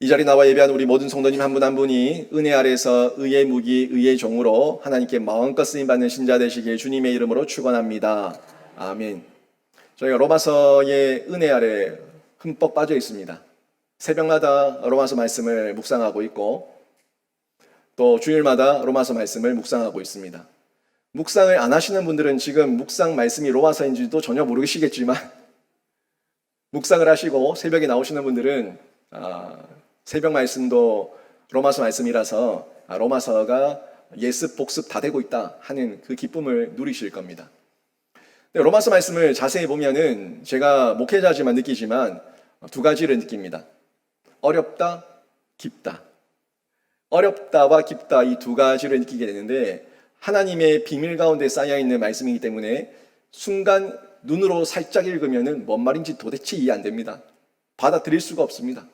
이 자리에 나와 예배하는 우리 모든 성도님 한 분 한 분이 은혜 아래서 의의 무기, 의의 종으로 하나님께 마음껏 쓰임받는 신자 되시길 주님의 이름으로 축원합니다. 아멘. 저희가 로마서의 은혜 아래 흠뻑 빠져 있습니다. 새벽마다 로마서 말씀을 묵상하고 있고 또 주일마다 로마서 말씀을 묵상하고 있습니다. 묵상을 안 하시는 분들은 지금 묵상 말씀이 로마서인지도 전혀 모르시겠지만 묵상을 하시고 새벽에 나오시는 분들은 새벽 말씀도 로마서 말씀이라서 로마서가 예습 복습 다 되고 있다 하는 그 기쁨을 누리실 겁니다. 로마서 말씀을 자세히 보면은 제가 목회자지만 느끼지만 두 가지를 느낍니다. 어렵다, 깊다. 어렵다와 깊다 이 두 가지를 느끼게 되는데 하나님의 비밀 가운데 쌓여있는 말씀이기 때문에 순간 눈으로 살짝 읽으면은 뭔 말인지 도대체 이해 안 됩니다. 받아들일 수가 없습니다.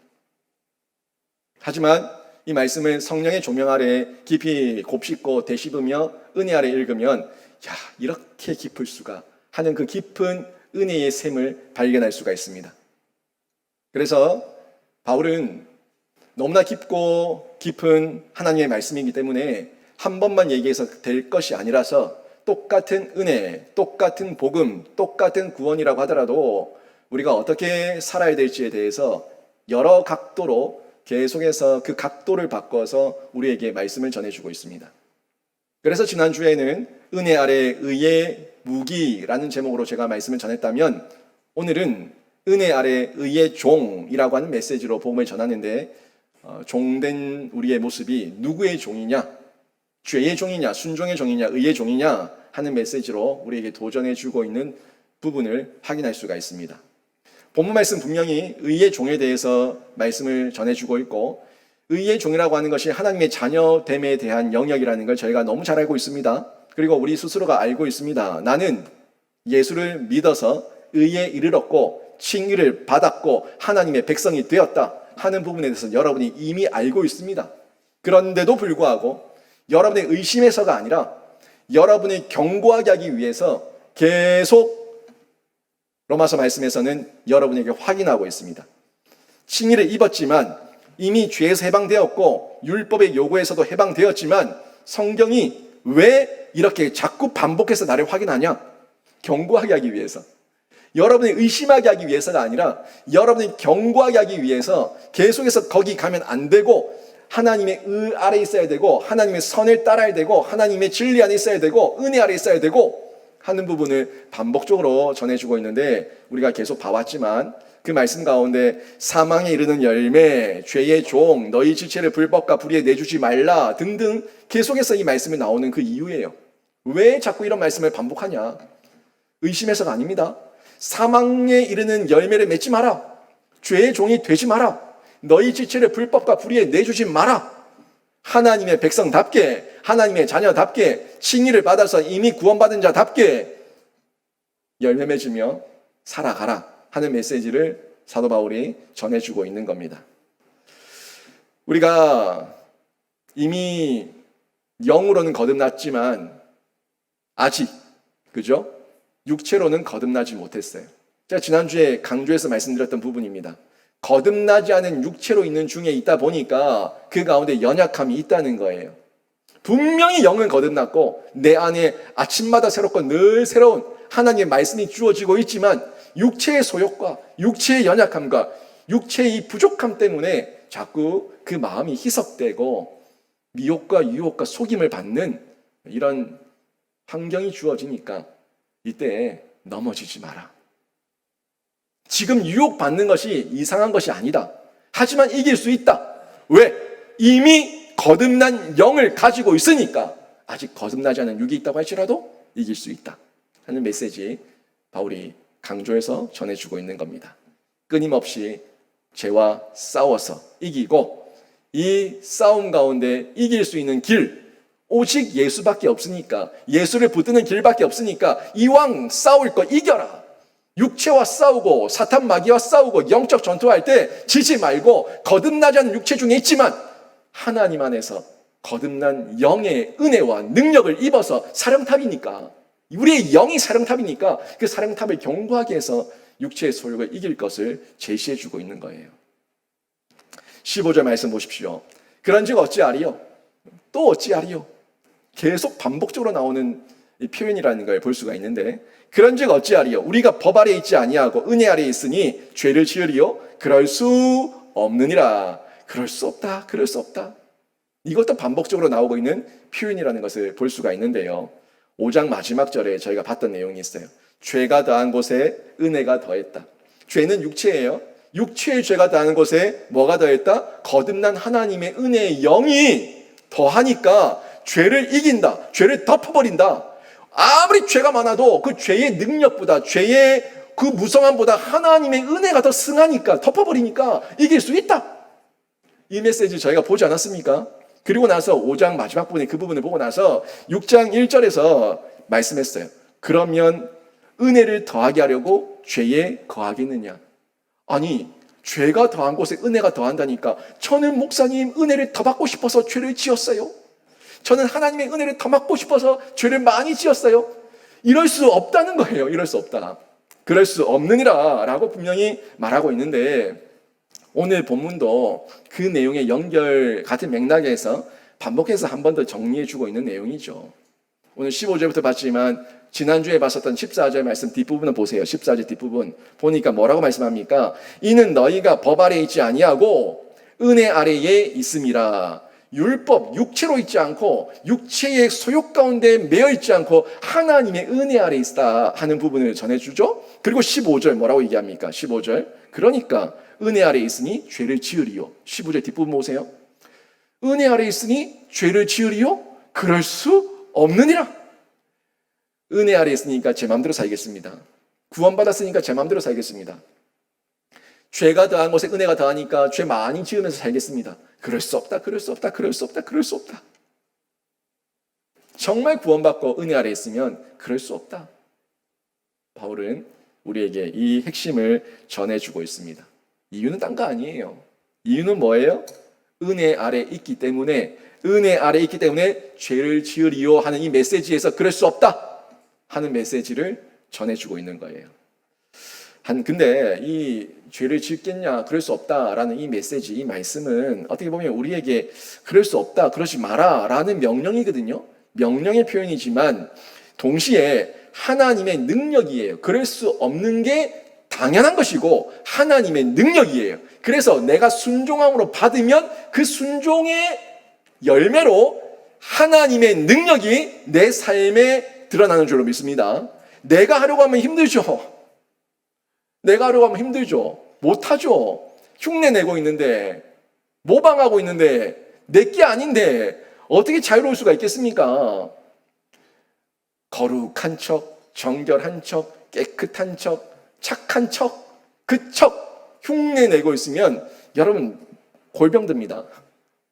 하지만 이 말씀을 성령의 조명 아래 깊이 곱씹고 되씹으며 은혜 아래 읽으면 야, 이렇게 깊을 수가 하는 그 깊은 은혜의 샘을 발견할 수가 있습니다. 그래서 바울은 너무나 깊고 깊은 하나님의 말씀이기 때문에 한 번만 얘기해서 될 것이 아니라서 똑같은 은혜, 똑같은 복음, 똑같은 구원이라고 하더라도 우리가 어떻게 살아야 될지에 대해서 여러 각도로 계속해서 그 각도를 바꿔서 우리에게 말씀을 전해주고 있습니다. 그래서 지난주에는 은혜 아래 의의 무기라는 제목으로 제가 말씀을 전했다면 오늘은 은혜 아래 의의 종이라고 하는 메시지로 복음을 전하는데 종된 우리의 모습이 누구의 종이냐, 죄의 종이냐, 순종의 종이냐, 의의 종이냐 하는 메시지로 우리에게 도전해주고 있는 부분을 확인할 수가 있습니다. 본문 말씀 분명히 의의 종에 대해서 말씀을 전해주고 있고 의의 종이라고 하는 것이 하나님의 자녀됨에 대한 영역이라는 걸 저희가 너무 잘 알고 있습니다. 그리고 우리 스스로가 알고 있습니다. 나는 예수를 믿어서 의에 이르렀고 칭의를 받았고 하나님의 백성이 되었다 하는 부분에 대해서 여러분이 이미 알고 있습니다. 그런데도 불구하고 여러분의 의심에서가 아니라 여러분이 견고하게 하기 위해서 계속 로마서 말씀에서는 여러분에게 확인하고 있습니다. 칭의를 입었지만 이미 죄에서 해방되었고 율법의 요구에서도 해방되었지만 성경이 왜 이렇게 자꾸 반복해서 나를 확인하냐? 견고하게 하기 위해서. 여러분이 의심하게 하기 위해서가 아니라 여러분이 견고하게 하기 위해서 계속해서 거기 가면 안 되고 하나님의 의 아래 있어야 되고 하나님의 선을 따라야 되고 하나님의 진리 안에 있어야 되고 은혜 아래 있어야 되고 하는 부분을 반복적으로 전해주고 있는데 우리가 계속 봐왔지만 그 말씀 가운데 사망에 이르는 열매, 죄의 종, 너희 지체를 불법과 불의에 내주지 말라 등등 계속해서 이 말씀이 나오는 그 이유예요. 왜 자꾸 이런 말씀을 반복하냐? 의심해서가 아닙니다. 사망에 이르는 열매를 맺지 마라. 죄의 종이 되지 마라. 너희 지체를 불법과 불의에 내주지 마라. 하나님의 백성답게 하나님의 자녀답게 칭의를 받아서 이미 구원받은 자답게 열매 맺으며 살아가라 하는 메시지를 사도 바울이 전해주고 있는 겁니다. 우리가 이미 영으로는 거듭났지만 아직 그죠? 육체로는 거듭나지 못했어요. 제가 지난주에 강조해서 말씀드렸던 부분입니다. 거듭나지 않은 육체로 있는 중에 있다 보니까 그 가운데 연약함이 있다는 거예요. 분명히 영은 거듭났고 내 안에 아침마다 새롭고 늘 새로운 하나님의 말씀이 주어지고 있지만 육체의 소욕과 육체의 연약함과 육체의 이 부족함 때문에 자꾸 그 마음이 희석되고 미혹과 유혹과 속임을 받는 이런 환경이 주어지니까 이때 넘어지지 마라. 지금 유혹받는 것이 이상한 것이 아니다. 하지만 이길 수 있다. 왜? 이미 거듭난 영을 가지고 있으니까 아직 거듭나지 않은 육이 있다고 할지라도 이길 수 있다 하는 메시지 바울이 강조해서 전해주고 있는 겁니다. 끊임없이 죄와 싸워서 이기고 이 싸움 가운데 이길 수 있는 길 오직 예수밖에 없으니까 예수를 붙드는 길밖에 없으니까 이왕 싸울 거 이겨라. 육체와 싸우고 사탄 마귀와 싸우고 영적 전투할 때 지지 말고 거듭나지 않은 육체 중에 있지만 하나님 안에서 거듭난 영의 은혜와 능력을 입어서 사령탑이니까 우리의 영이 사령탑이니까 그 사령탑을 견고하게 해서 육체의 소욕을 이길 것을 제시해 주고 있는 거예요. 15절 말씀 보십시오. 그런즉 어찌하리요? 또 어찌하리요? 계속 반복적으로 나오는 이 표현이라는 걸 볼 수가 있는데, 그런즉 어찌하리요? 우리가 법 아래에 있지 아니하고 은혜 아래에 있으니 죄를 지으리요? 그럴 수 없느니라. 그럴 수 없다. 그럴 수 없다. 이것도 반복적으로 나오고 있는 표현이라는 것을 볼 수가 있는데요. 5장 마지막 절에 저희가 봤던 내용이 있어요. 죄가 더한 곳에 은혜가 더했다. 죄는 육체예요. 육체의 죄가 더하는 곳에 뭐가 더했다? 거듭난 하나님의 은혜의 영이 더하니까 죄를 이긴다. 죄를 덮어버린다. 아무리 죄가 많아도 그 죄의 능력보다, 죄의 그 무성함보다 하나님의 은혜가 더 승하니까, 덮어버리니까 이길 수 있다. 이 메시지 저희가 보지 않았습니까? 그리고 나서 5장 마지막 부분에 그 부분을 보고 나서 6장 1절에서 말씀했어요. 그러면 은혜를 더하게 하려고 죄에 거하겠느냐? 아니, 죄가 더한 곳에 은혜가 더한다니까. 저는 목사님 은혜를 더 받고 싶어서 죄를 지었어요. 저는 하나님의 은혜를 더 받고 싶어서 죄를 많이 지었어요. 이럴 수 없다는 거예요. 이럴 수 없다. 그럴 수 없느니라 라고 분명히 말하고 있는데, 오늘 본문도 그 내용의 연결 같은 맥락에서 반복해서 한 번 더 정리해주고 있는 내용이죠. 오늘 15절부터 봤지만 지난주에 봤었던 14절 말씀 뒷부분을 보세요. 14절 뒷부분 보니까 뭐라고 말씀합니까? 이는 너희가 법 아래에 있지 아니하고 은혜 아래에 있음이라. 율법, 육체로 있지 않고 육체의 소욕 가운데 매여 있지 않고 하나님의 은혜 아래에 있다 하는 부분을 전해주죠. 그리고 15절 뭐라고 얘기합니까? 15절 그러니까 은혜 아래에 있으니 죄를 지으리요. 15절 뒷부분 보세요. 은혜 아래에 있으니 죄를 지으리요? 그럴 수 없느니라. 은혜 아래에 있으니까 제 마음대로 살겠습니다. 구원받았으니까 제 마음대로 살겠습니다. 죄가 더한 곳에 은혜가 더하니까 죄 많이 지으면서 살겠습니다. 그럴 수 없다. 그럴 수 없다. 그럴 수 없다. 그럴 수 없다. 정말 구원받고 은혜 아래에 있으면 그럴 수 없다. 바울은 우리에게 이 핵심을 전해주고 있습니다. 이유는 딴 거 아니에요. 이유는 뭐예요? 은혜 아래에 있기 때문에, 은혜 아래에 있기 때문에 죄를 지으리요 하는 이 메시지에서 그럴 수 없다 하는 메시지를 전해주고 있는 거예요. 근데 이 죄를 짓겠냐, 그럴 수 없다라는 이 메시지, 이 말씀은 어떻게 보면 우리에게 그럴 수 없다, 그러지 마라 라는 명령이거든요. 명령의 표현이지만 동시에 하나님의 능력이에요. 그럴 수 없는 게 당연한 것이고 하나님의 능력이에요. 그래서 내가 순종함으로 받으면 그 순종의 열매로 하나님의 능력이 내 삶에 드러나는 줄로 믿습니다. 내가 하려고 하면 힘들죠. 내가 하려고 하면 힘들죠. 못하죠. 흉내 내고 있는데, 모방하고 있는데, 내게 아닌데 어떻게 자유로울 수가 있겠습니까? 거룩한 척, 정결한 척, 깨끗한 척, 착한 척, 그 척 흉내 내고 있으면 여러분 골병 듭니다.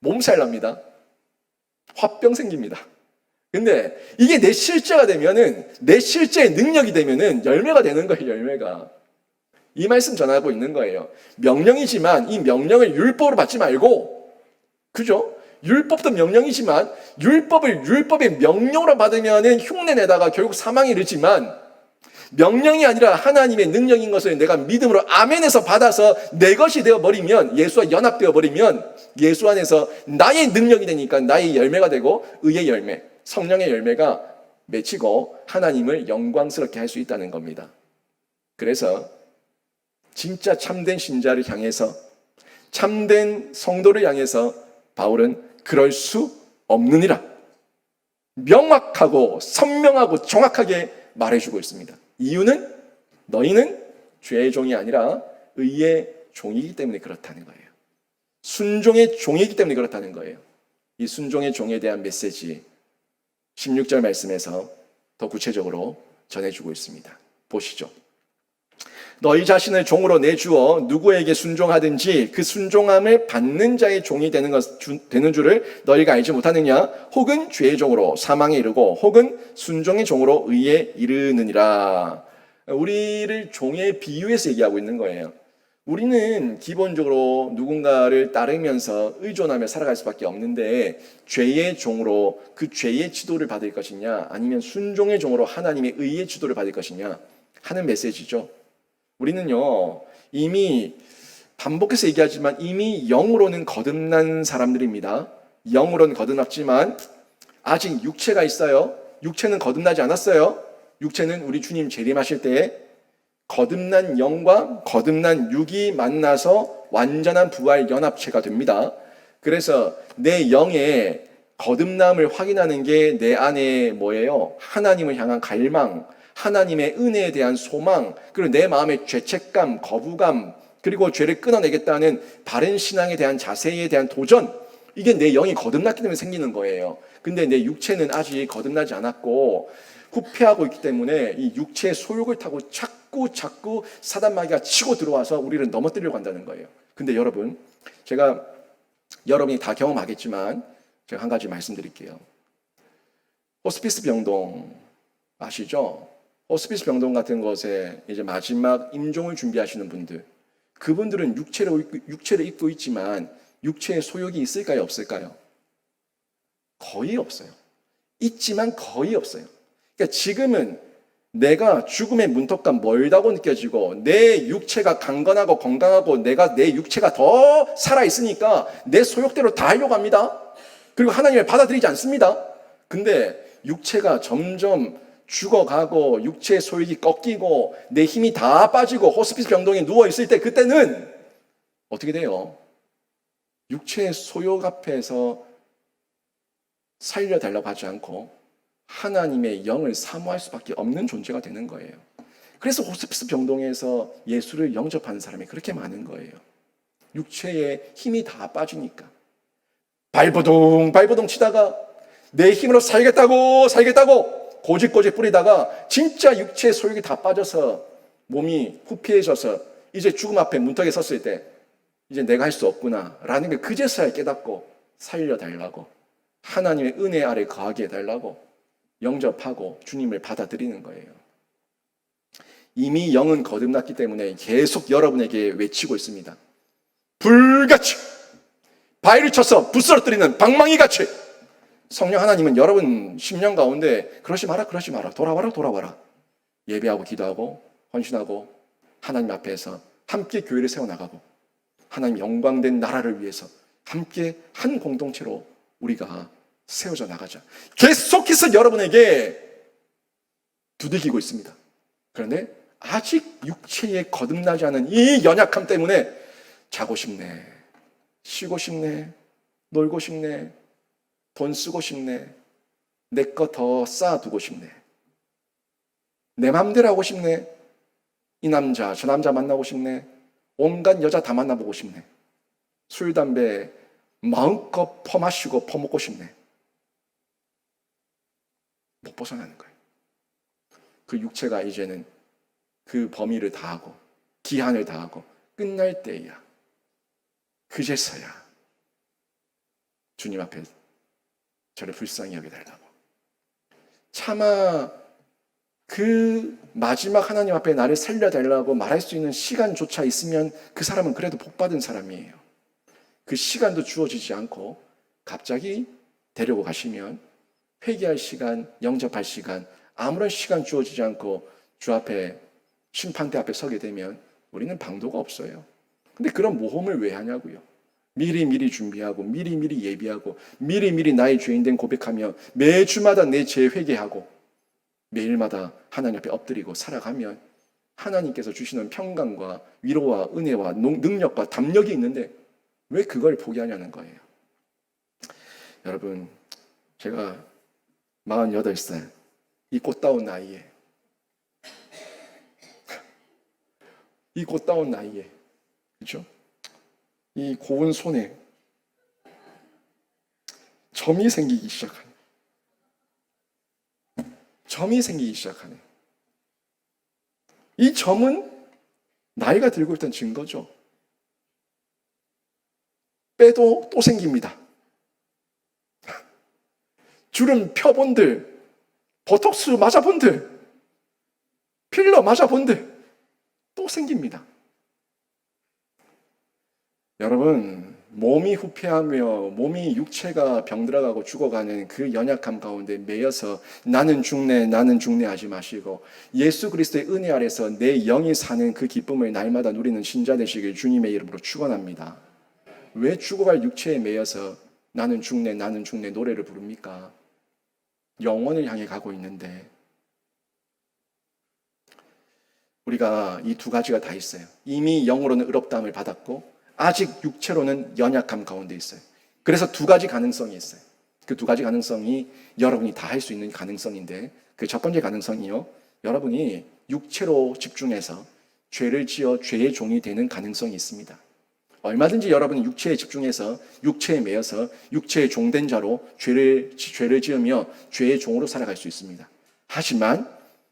몸살 납니다. 화병 생깁니다. 근데 이게 내 실제가 되면은, 내 실제의 능력이 되면은 열매가 되는 거예요. 열매가. 이 말씀 전하고 있는 거예요. 명령이지만 이 명령을 율법으로 받지 말고, 그죠? 율법도 명령이지만 율법을 율법의 명령으로 받으면은 흉내 내다가 결국 사망에 이르지만, 명령이 아니라 하나님의 능력인 것을 내가 믿음으로 아멘에서 받아서 내 것이 되어버리면, 예수와 연합되어 버리면 예수 안에서 나의 능력이 되니까 나의 열매가 되고 의의 열매, 성령의 열매가 맺히고 하나님을 영광스럽게 할 수 있다는 겁니다. 그래서 진짜 참된 신자를 향해서, 참된 성도를 향해서 바울은 그럴 수 없느니라 명확하고 선명하고 정확하게 말해주고 있습니다. 이유는 너희는 죄의 종이 아니라 의의 종이기 때문에 그렇다는 거예요. 순종의 종이기 때문에 그렇다는 거예요. 이 순종의 종에 대한 메시지 16절 말씀에서 더 구체적으로 전해주고 있습니다. 보시죠. 너희 자신을 종으로 내주어 누구에게 순종하든지 그 순종함을 받는 자의 종이 되는 줄을 너희가 알지 못하느냐? 혹은 죄의 종으로 사망에 이르고 혹은 순종의 종으로 의에 이르느니라. 우리를 종에 비유해서 얘기하고 있는 거예요. 우리는 기본적으로 누군가를 따르면서 의존하며 살아갈 수밖에 없는데, 죄의 종으로 그 죄의 지도를 받을 것이냐, 아니면 순종의 종으로 하나님의 의의 지도를 받을 것이냐 하는 메시지죠. 우리는요, 이미 반복해서 얘기하지만 이미 영으로는 거듭난 사람들입니다. 영으로는 거듭났지만 아직 육체가 있어요. 육체는 거듭나지 않았어요. 육체는 우리 주님 재림하실 때에 거듭난 영과 거듭난 육이 만나서 완전한 부활 연합체가 됩니다. 그래서 내 영의 거듭남을 확인하는 게 내 안에 뭐예요? 하나님을 향한 갈망, 하나님의 은혜에 대한 소망, 그리고 내 마음의 죄책감, 거부감, 그리고 죄를 끊어내겠다는 바른 신앙에 대한 자세에 대한 도전, 이게 내 영이 거듭났기 때문에 생기는 거예요. 근데 내 육체는 아직 거듭나지 않았고 후패하고 있기 때문에 이 육체의 소욕을 타고 자꾸 사단 마귀가 치고 들어와서 우리를 넘어뜨리려고 한다는 거예요. 근데 여러분, 제가 여러분이 다 경험하겠지만 제가 한 가지 말씀드릴게요. 호스피스 병동 아시죠? 호스피스 병동 같은 곳에 이제 마지막 임종을 준비하시는 분들, 그분들은 육체를 입고 있지만 육체의 소욕이 있을까요? 없을까요? 거의 없어요. 있지만 거의 없어요. 그러니까 지금은 내가 죽음의 문턱과 멀다고 느껴지고 내 육체가 강건하고 건강하고 내 육체가 더 살아있으니까 내 소욕대로 다 하려고 합니다. 그리고 하나님을 받아들이지 않습니다. 근데 육체가 점점 죽어가고 육체의 소욕이 꺾이고 내 힘이 다 빠지고 호스피스 병동에 누워있을 때 그때는 어떻게 돼요? 육체의 소욕 앞에서 살려달라고 하지 않고 하나님의 영을 사모할 수밖에 없는 존재가 되는 거예요. 그래서 호스피스 병동에서 예수를 영접하는 사람이 그렇게 많은 거예요. 육체의 힘이 다 빠지니까. 발버둥 치다가 내 힘으로 살겠다고 고집고집 뿌리다가 진짜 육체의 소욕이 다 빠져서 몸이 후피해져서 이제 죽음 앞에 문턱에 섰을 때 이제 내가 할 수 없구나 라는 걸 그제서야 깨닫고 살려달라고, 하나님의 은혜 아래 거하게 해달라고 영접하고 주님을 받아들이는 거예요. 이미 영은 거듭났기 때문에 계속 여러분에게 외치고 있습니다. 불같이 바위를 쳐서 부스러뜨리는 방망이같이 성령 하나님은 여러분 심령 가운데 그러지 마라 돌아와라 예배하고 기도하고 헌신하고 하나님 앞에서 함께 교회를 세워나가고 하나님 영광된 나라를 위해서 함께 한 공동체로 우리가 세워져 나가자. 계속해서 여러분에게 두들기고 있습니다. 그런데 아직 육체에 거듭나지 않은 이 연약함 때문에 자고 싶네, 쉬고 싶네, 놀고 싶네, 돈 쓰고 싶네, 내 거 더 쌓아두고 싶네, 내 맘대로 하고 싶네, 이 남자 저 남자 만나고 싶네, 온갖 여자 다 만나보고 싶네, 술 담배 마음껏 퍼마시고 퍼먹고 싶네. 못 벗어나는 거예요. 그 육체가 이제는 그 범위를 다하고 기한을 다하고 끝날 때야, 그제서야 주님 앞에 저를 불쌍히 여겨달라고. 차마 그 마지막 하나님 앞에 나를 살려달라고 말할 수 있는 시간조차 있으면 그 사람은 그래도 복받은 사람이에요. 그 시간도 주어지지 않고 갑자기 데리고 가시면 회개할 시간, 영접할 시간, 아무런 시간 주어지지 않고 주 앞에 심판대 앞에 서게 되면 우리는 방도가 없어요. 근데 그런 모험을 왜 하냐고요. 미리 준비하고 미리 예비하고 미리 나의 죄인된 고백하며 매주마다 내 죄 회개하고 매일마다 하나님 앞에 엎드리고 살아가면 하나님께서 주시는 평강과 위로와 은혜와 능력과 담력이 있는데 왜 그걸 포기하냐는 거예요. 여러분, 제가 48살 이 꽃다운 나이에 그렇죠? 이 고운 손에 점이 생기기 시작하네. 이 점은 나이가 들고 있다는 증거죠. 빼도 또 생깁니다. 주름 펴본들, 보톡스 맞아본들, 필러 맞아본들 또 생깁니다. 여러분, 몸이 후패하며 몸이 육체가 병들어가고 죽어가는 그 연약함 가운데 매여서 나는 죽네 하지 마시고 예수 그리스도의 은혜 아래서 내 영이 사는 그 기쁨을 날마다 누리는 신자 되시길 주님의 이름으로 축원합니다. 왜 죽어갈 육체에 매여서 나는 죽네 노래를 부릅니까? 영원을 향해 가고 있는데 우리가 이 두 가지가 다 있어요. 이미 영으로는 의롭다함을 받았고 아직 육체로는 연약함 가운데 있어요. 그래서 두 가지 가능성이 있어요. 그 두 가지 가능성이 여러분이 다 할 수 있는 가능성인데 그 첫 번째 가능성이요. 여러분이 육체로 집중해서 죄를 지어 죄의 종이 되는 가능성이 있습니다. 얼마든지 여러분이 육체에 집중해서 육체에 매여서 육체의 종된 자로 죄를 지으며 죄의 종으로 살아갈 수 있습니다. 하지만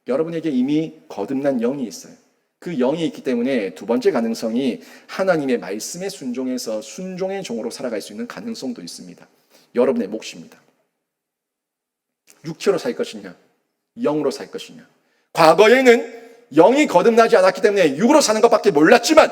여러분에게 이미 거듭난 영이 있어요. 그 영이 있기 때문에 두 번째 가능성이 하나님의 말씀에 순종해서 순종의 종으로 살아갈 수 있는 가능성도 있습니다. 여러분의 몫입니다. 육체로 살 것이냐, 영으로 살 것이냐. 과거에는 영이 거듭나지 않았기 때문에 육으로 사는 것밖에 몰랐지만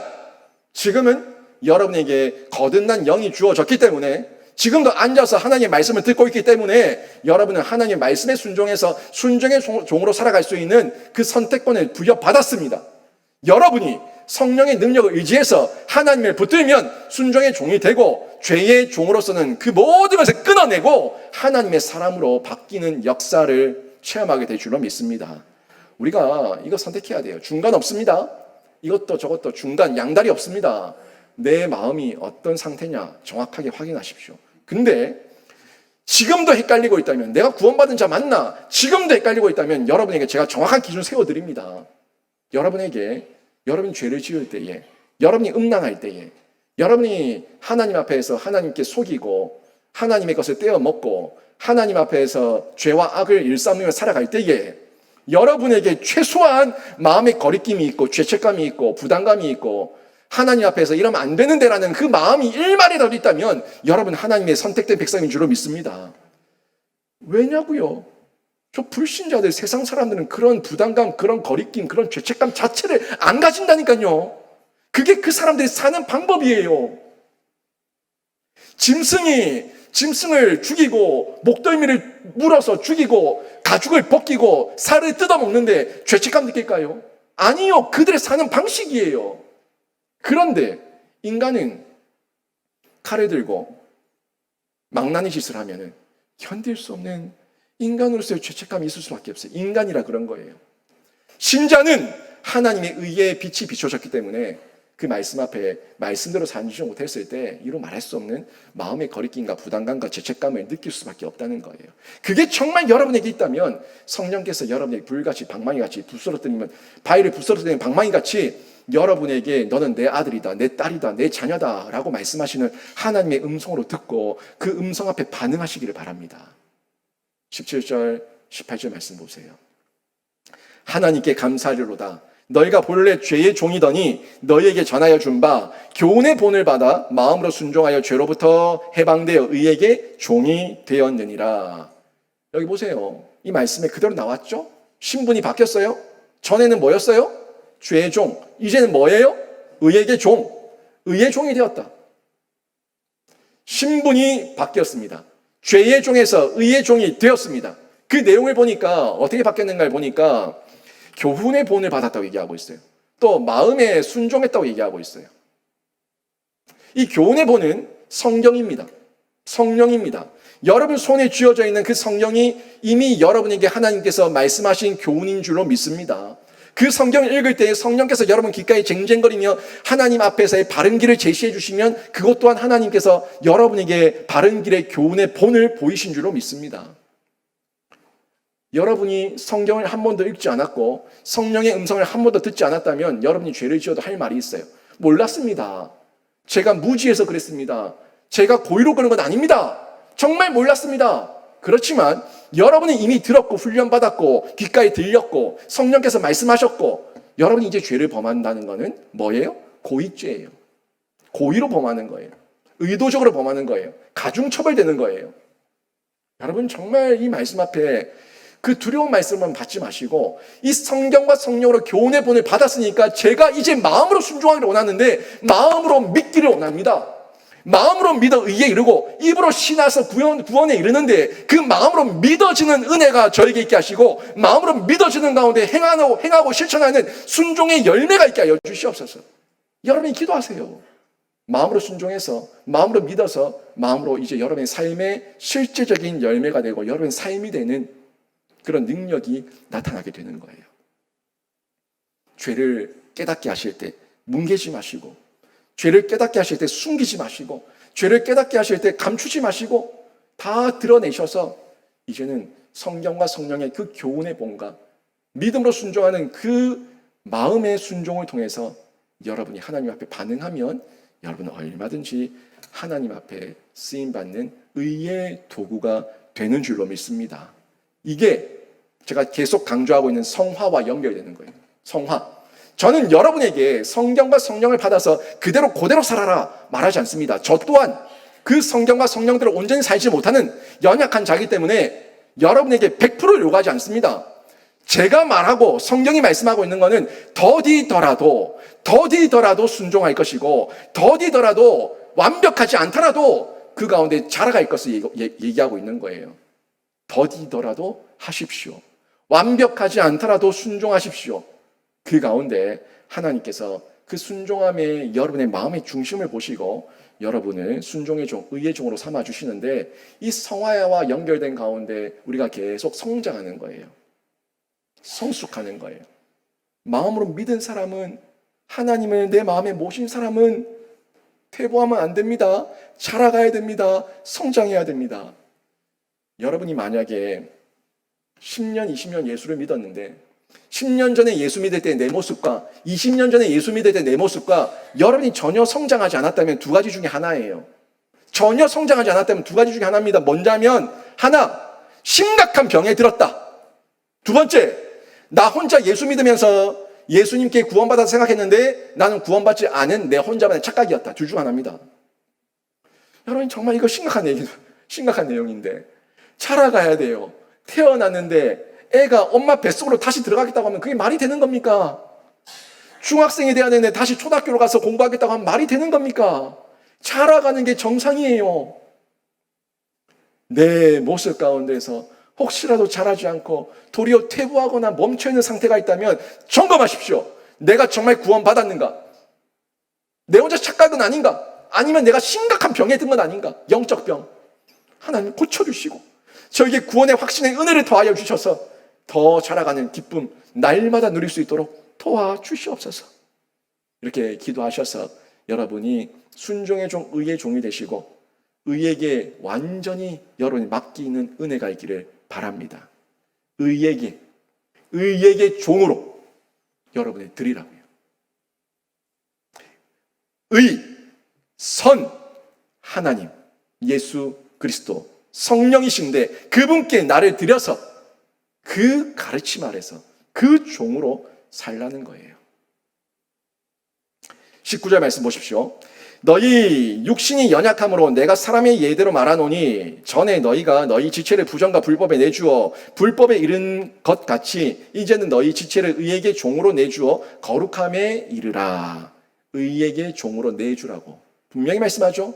지금은 여러분에게 거듭난 영이 주어졌기 때문에 지금도 앉아서 하나님의 말씀을 듣고 있기 때문에 여러분은 하나님의 말씀에 순종해서 순종의 종으로 살아갈 수 있는 그 선택권을 부여받았습니다. 여러분이 성령의 능력을 의지해서 하나님을 붙들면 순종의 종이 되고 죄의 종으로서는 그 모든 것을 끊어내고 하나님의 사람으로 바뀌는 역사를 체험하게 될 줄로 믿습니다. 우리가 이거 선택해야 돼요. 중간 없습니다. 이것도 저것도 중간 양다리 없습니다. 내 마음이 어떤 상태냐 정확하게 확인하십시오. 근데 지금도 헷갈리고 있다면 내가 구원받은 자 맞나? 지금도 헷갈리고 있다면 여러분에게 제가 정확한 기준 세워드립니다. 여러분이 죄를 지을 때에, 여러분이 음란할 때에, 여러분이 하나님 앞에서 하나님께 속이고 하나님의 것을 떼어먹고 하나님 앞에서 죄와 악을 일삼으며 살아갈 때에 여러분에게 최소한 마음의 거리낌이 있고 죄책감이 있고 부담감이 있고 하나님 앞에서 이러면 안 되는데라는 그 마음이 일말이라도 있다면 여러분 하나님의 선택된 백성인 줄로 믿습니다. 왜냐고요? 저 불신자들, 세상 사람들은 그런 부담감, 그런 거리낌, 그런 죄책감 자체를 안 가진다니까요. 그게 그 사람들이 사는 방법이에요. 짐승을 죽이고 목덜미를 물어서 죽이고 가죽을 벗기고 살을 뜯어먹는데 죄책감 느낄까요? 아니요. 그들의 사는 방식이에요. 그런데 인간은 칼을 들고 망나니 짓을 하면은 견딜 수 없는 인간으로서의 죄책감이 있을 수밖에 없어요. 인간이라 그런 거예요. 신자는 하나님의 의의 빛이 비춰졌기 때문에 그 말씀 앞에 말씀대로 살지 못했을 때 이로 말할 수 없는 마음의 거리낌과 부담감과 죄책감을 느낄 수밖에 없다는 거예요. 그게 정말 여러분에게 있다면 성령께서 여러분에게 불같이 방망이같이 부스러뜨리면 바위를 부스러뜨리는 방망이같이 여러분에게 너는 내 아들이다, 내 딸이다, 내 자녀다 라고 말씀하시는 하나님의 음성으로 듣고 그 음성 앞에 반응하시기를 바랍니다. 17절, 18절 말씀 보세요. 하나님께 감사하리로다. 너희가 본래 죄의 종이더니 너희에게 전하여 준 바 교훈의 본을 받아 마음으로 순종하여 죄로부터 해방되어 의에게 종이 되었느니라. 여기 보세요. 이 말씀에 그대로 나왔죠? 신분이 바뀌었어요? 전에는 뭐였어요? 죄의 종. 이제는 뭐예요? 의에게 종. 의의 종이 되었다. 신분이 바뀌었습니다. 죄의 종에서 의의 종이 되었습니다. 그 내용을 보니까 어떻게 바뀌었는가를 보니까 교훈의 본을 받았다고 얘기하고 있어요. 또 마음에 순종했다고 얘기하고 있어요. 이 교훈의 본은 성경입니다. 성령입니다. 여러분 손에 쥐어져 있는 그 성령이 이미 여러분에게 하나님께서 말씀하신 교훈인 줄로 믿습니다. 그 성경을 읽을 때 성령께서 여러분 귓가에 쟁쟁거리며 하나님 앞에서의 바른 길을 제시해 주시면 그것 또한 하나님께서 여러분에게 바른 길의 교훈의 본을 보이신 줄로 믿습니다. 여러분이 성경을 한 번도 읽지 않았고 성령의 음성을 한 번도 듣지 않았다면 여러분이 죄를 지어도 할 말이 있어요. 몰랐습니다. 제가 무지해서 그랬습니다. 제가 고의로 그런 건 아닙니다. 정말 몰랐습니다. 그렇지만 여러분이 이미 들었고 훈련받았고 귓가에 들렸고 성령께서 말씀하셨고 여러분이 이제 죄를 범한다는 것은 뭐예요? 고의죄예요. 고의로 범하는 거예요. 의도적으로 범하는 거예요. 가중처벌되는 거예요. 여러분 정말 이 말씀 앞에 그 두려운 말씀만 받지 마시고 이 성경과 성령으로 교훈의 본을 받았으니까 제가 이제 마음으로 순종하기를 원하는데 마음으로 믿기를 원합니다. 마음으로 믿어 의에 이르고 입으로 신하서 구원에 이르는데 그 마음으로 믿어지는 은혜가 저에게 있게 하시고 마음으로 믿어지는 가운데 행하고 실천하는 순종의 열매가 있게 하여 주시옵소서. 여러분이 기도하세요. 마음으로 순종해서 마음으로 믿어서 마음으로 이제 여러분의 삶의 실제적인 열매가 되고 여러분의 삶이 되는 그런 능력이 나타나게 되는 거예요. 죄를 깨닫게 하실 때 뭉개지 마시고, 죄를 깨닫게 하실 때 숨기지 마시고, 죄를 깨닫게 하실 때 감추지 마시고 다 드러내셔서 이제는 성경과 성령의 그 교훈의 본과 믿음으로 순종하는 그 마음의 순종을 통해서 여러분이 하나님 앞에 반응하면 여러분은 얼마든지 하나님 앞에 쓰임받는 의의 도구가 되는 줄로 믿습니다. 이게 제가 계속 강조하고 있는 성화와 연결되는 거예요. 성화. 저는 여러분에게 성경과 성령을 받아서 그대로 살아라 말하지 않습니다. 저 또한 그 성경과 성령대로 온전히 살지 못하는 연약한 자이기 때문에 여러분에게 100%를 요구하지 않습니다. 제가 말하고 성경이 말씀하고 있는 것은 더디더라도 순종할 것이고 더디더라도 완벽하지 않더라도 그 가운데 자라갈 것을 얘기하고 있는 거예요. 더디더라도 하십시오. 완벽하지 않더라도 순종하십시오. 그 가운데 하나님께서 그 순종함에 여러분의 마음의 중심을 보시고 여러분을 순종의 종, 의의 종으로 삼아주시는데 이 성화와 연결된 가운데 우리가 계속 성장하는 거예요. 성숙하는 거예요. 마음으로 믿은 사람은, 하나님을 내 마음에 모신 사람은 퇴보하면 안 됩니다. 자라가야 됩니다. 성장해야 됩니다. 여러분이 만약에 10년, 20년 예수를 믿었는데 10년 전에 예수 믿을 때 내 모습과 20년 전에 예수 믿을 때 내 모습과 여러분이 전혀 성장하지 않았다면 두 가지 중에 하나예요. 전혀 성장하지 않았다면 두 가지 중에 하나입니다. 먼저면 하나, 심각한 병에 들었다. 두 번째, 나 혼자 예수 믿으면서 예수님께 구원받아서 생각했는데 나는 구원받지 않은 내 혼자만의 착각이었다. 둘 중 하나입니다. 여러분 정말 이거 심각한 내용인데 자라가야 돼요. 태어났는데 애가 엄마 뱃속으로 다시 들어가겠다고 하면 그게 말이 되는 겁니까? 중학생이 돼야 되는데 다시 초등학교로 가서 공부하겠다고 하면 말이 되는 겁니까? 자라가는 게 정상이에요. 내 모습 가운데서 혹시라도 자라지 않고 도리어 퇴보하거나 멈춰있는 상태가 있다면 점검하십시오. 내가 정말 구원받았는가? 내 혼자 착각은 아닌가? 아니면 내가 심각한 병에 든 건 아닌가? 영적 병. 하나님 고쳐주시고 저에게 구원의 확신의 은혜를 더하여 주셔서 더 자라가는 기쁨 날마다 누릴 수 있도록 도와주시옵소서. 이렇게 기도하셔서 여러분이 순종의 종, 의의 종이 되시고 의에게 완전히 여러분이 맡기는 은혜가 있기를 바랍니다. 의에게 종으로 여러분이 드리라고요. 의, 선, 하나님, 예수 그리스도, 성령이신데 그분께 나를 드려서 그 가르침 아래서 그 종으로 살라는 거예요. 19절 말씀 보십시오. 너희 육신이 연약함으로 내가 사람의 예대로 말하노니 전에 너희가 너희 지체를 부정과 불법에 내주어 불법에 이른 것 같이 이제는 너희 지체를 의에게 종으로 내주어 거룩함에 이르라. 의에게 종으로 내주라고 분명히 말씀하죠.